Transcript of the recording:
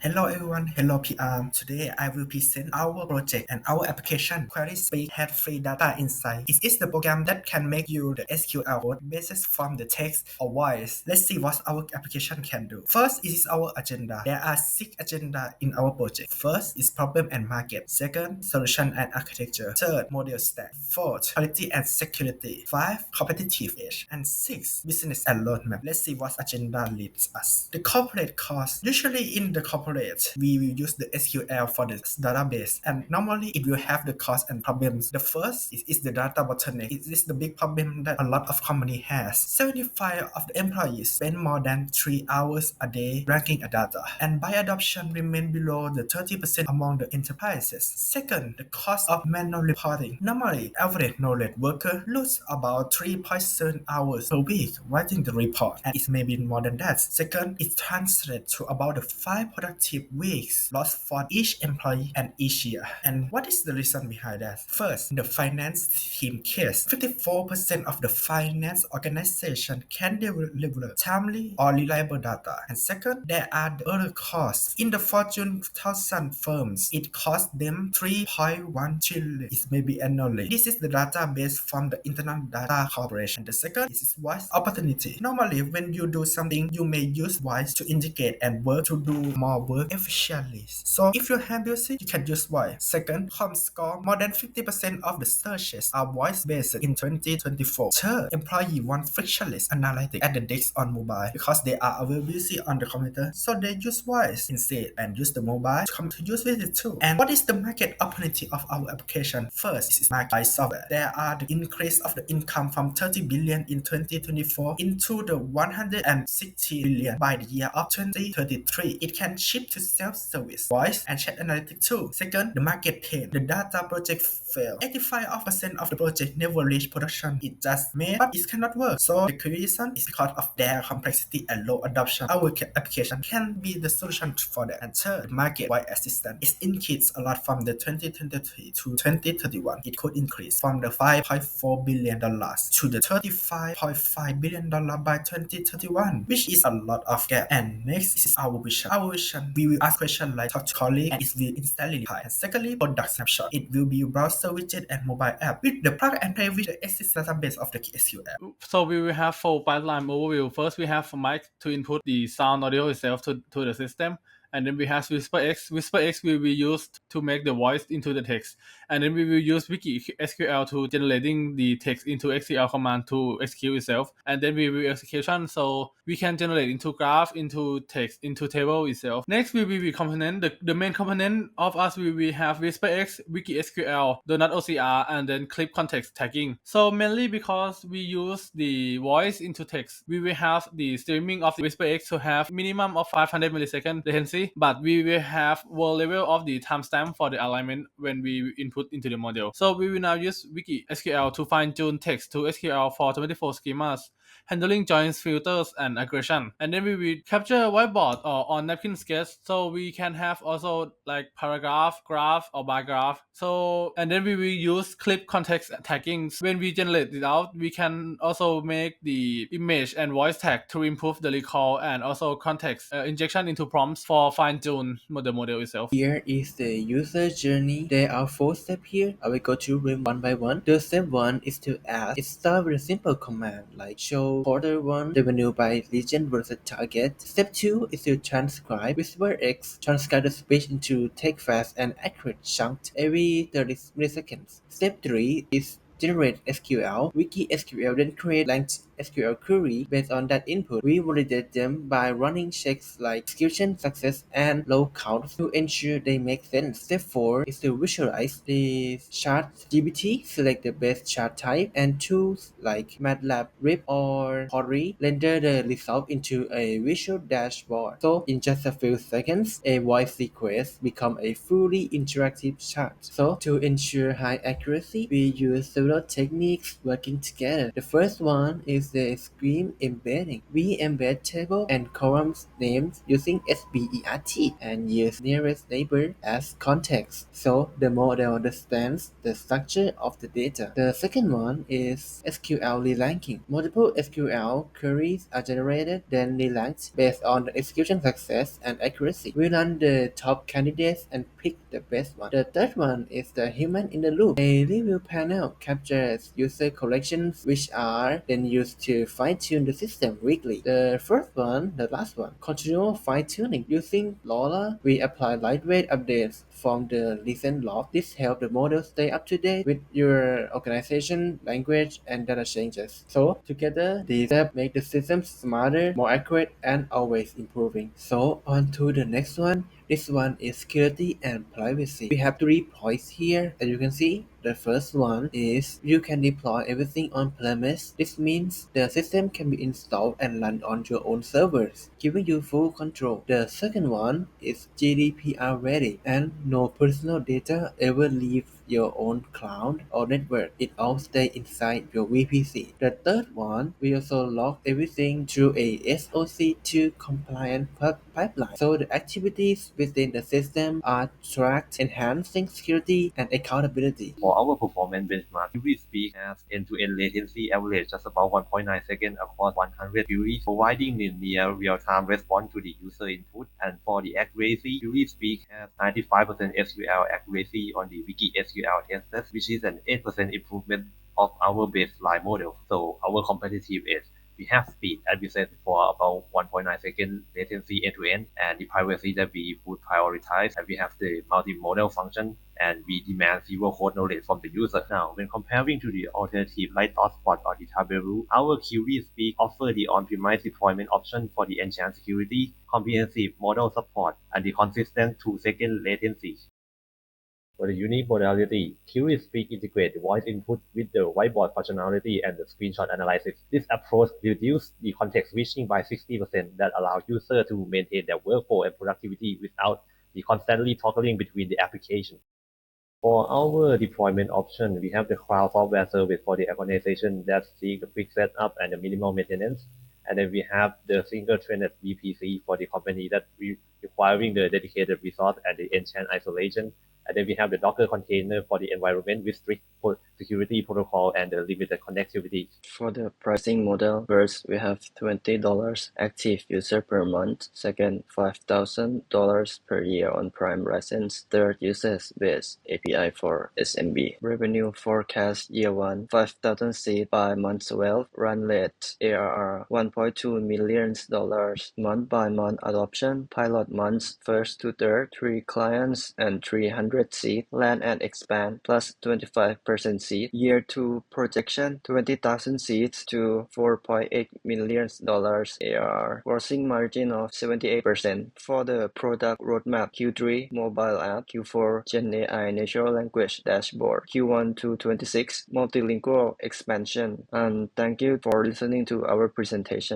Hello everyone, hello PR. Today I will present our project and our application. QuerySpeak had free data insight. It is the program that can make you the SQL code based from the text or voice. Let's see what our application can do. First is our agenda. There are 6 agenda in our project. First is problem and market. Second, solution and architecture. Third, model stack. Fourth, quality and security. 5, competitive edge. And 6, business and roadmap. Let's see what agenda leads us. The corporate cost. Usually in the corporate, we will use the SQL for the database, and normally it will have the cost and problems. The first is the data bottleneck. It is the big problem that a lot of company has. 75 of the employees spend more than 3 hours a day ranking a data, and by adoption remain below the 30% among the enterprises. Second, the cost of manual reporting. Normally, average knowledge worker lose about 3.7 hours per week writing the report, and it may be more than that. Second, it translates to about the 5 productive weeks lost for each employee and each year. And what is the reason behind that? First, the finance team case. 54% of the finance organization can deliver timely or reliable data. And second, there are the other costs. In the Fortune 1000 firms, it costs them 3.1 trillion. It may be annually. This is the data based from the Internet Data Corporation. The second is voice opportunity. Normally, when you do something, you may use voice to indicate and work to do more work efficiently. So if you have busy, you can use voice. Second, Comscore. More than 50% of the searches are voice-based in 2024. Third, employee want frictionless analytics at the desk on mobile because they are very busy on the computer. So they use voice instead and use the mobile to come to use with it too. And what is the market opportunity of our application? First, this is market by software. There are the increase of the income from 30 billion in 2024 into the 160 billion by the year of 2033. It can shift to self-service, voice, and chat analytics too. Second, the market pain. The data project failed. 85% of the project never reached production. It just made, but it cannot work. So the reason is because of their complexity and low adoption. Our application can be the solution for that. And third, the market wide assistance. It increased a lot from the 2023 to 2031. It could increase from the $5.4 billion to the $35.5 billion by 2031, which is a lot of gap. And next is our vision. Our vision, we will ask questions like talk to colleague and it will instantly reply. And secondly, product snapshot. It will be browser widget and mobile app with the plug and play with the existing database of the SQL. So we will have full pipeline overview. First, we have a mic to input the sound audio itself to the system. And then we have WhisperX. WhisperX will be used to make the voice into the text. And then we will use Wiki SQL to generating the text into SQL command to execute itself. And then we will execution so we can generate into graph, into text, into table itself. Next will be the component. The main component of us will have WhisperX, Wiki SQL, donut OCR, and then clip context tagging. So mainly because we use the voice into text, we will have the streaming of the WhisperX to have minimum of 500 millisecond latency, but we will have world level of the timestamp for the alignment when we input into the model. So we will now use Wiki SQL to fine-tune text to SQL for 24 schemas, handling joins, filters, and aggression. And then we will capture whiteboard or on napkin sketch, so we can have also like paragraph, graph, or bar graph. So and then we will use clip context tagging. When we generate it out, we can also make the image and voice tag to improve the recall and also context injection into prompts for fine-tune the model itself. Here is the user journey. There are 4 steps here. I will go through them one by one. The step 1 is to ask. It starts with a simple command like show quarter 1 revenue by region versus target. Step 2 is to transcribe. With WordX, transcribe the speech into text fast and accurate chunks every 30 milliseconds. Step 3 is generate SQL. Wiki SQL then create length SQL query based on that input. We validate them by running checks like execution success and low count to ensure they make sense. Step 4 is to visualize the chart GPT, select the best chart type, and tools like MATLAB, RIP, or Pori render the result into a visual dashboard. So in just a few seconds, a voice request become a fully interactive chart. So to ensure high accuracy, we use several techniques working together. The first one is is the scheme embedding. We embed table and columns names using SBERT and use nearest neighbor as context, so the model understands the structure of the data. The second one is SQL reranking. Multiple SQL queries are generated, then relanked based on the execution success and accuracy. We run the top candidates and pick the best one. The third one is the human in the loop. A review panel captures user collections which are then used to fine-tune the system weekly. The fourth one, the last one, continual fine-tuning. Using LoRa, we apply lightweight updates from the recent log. This helps the model stay up to date with your organization, language, and data changes. So together, these steps make the system smarter, more accurate, and always improving. So on to the next one. This one is security and privacy. We have 3 points here as you can see. The first one is you can deploy everything on premise. This means the system can be installed and run on your own servers, giving you full control. The second one is GDPR ready and no personal data ever leaves your own cloud or network. It all stays inside your VPC. The third one, we also log everything through a SOC2 compliant pipeline. So the activities within the system are tracked, enhancing security and accountability. For our performance benchmark, QuerySpeak has end-to-end latency average just about 1.9 seconds across 100 queries, providing near real-time response to the user input. And for the accuracy, QuerySpeak has 95% SQL accuracy on the Wiki SQL tests, which is an 8% improvement of our baseline model. So our competitive edge, we have speed, as we said, for about 1.9 second latency end-to-end, and the privacy that we would prioritize, and we have the multi-modal function, and we demand zero code knowledge from the user. Now, when comparing to the alternative like Hotspot or the Tableau, our QuerySpeak offer the on-premise deployment option for the enhanced security, comprehensive model support, and the consistent 2-second latency. For the unique modality, QuerySpeak integrates the voice input with the whiteboard functionality and the screenshot analysis. This approach reduces the context switching by 60% that allows users to maintain their workflow and productivity without the constantly toggling between the applications. For our deployment option, we have the cloud software service for the organization that seek the quick setup and the minimal maintenance. And then we have the single-threaded VPC for the company that requiring the dedicated resource and the enhanced isolation. And then we have the Docker container for the environment with strict security protocol and the limited connectivity. For the pricing model, first we have $20 active user per month. Second, $5,000 per year on Prime license. Third, usage-based API for SMB. Revenue forecast year 1, 5,000 seats by month 12. Run rate ARR $1.2 million. Month by month adoption. Pilot months 1st to 3rd. 3 clients and 300 seats. Land and expand plus 25% seat. Year 2 projection 20,000 seats to $4.8 million ARR. Grossing margin of 78%. For the product roadmap, Q3 mobile app, Q4 Gen AI natural language dashboard, Q1 to 26 multilingual expansion. And thank you for listening to our presentation.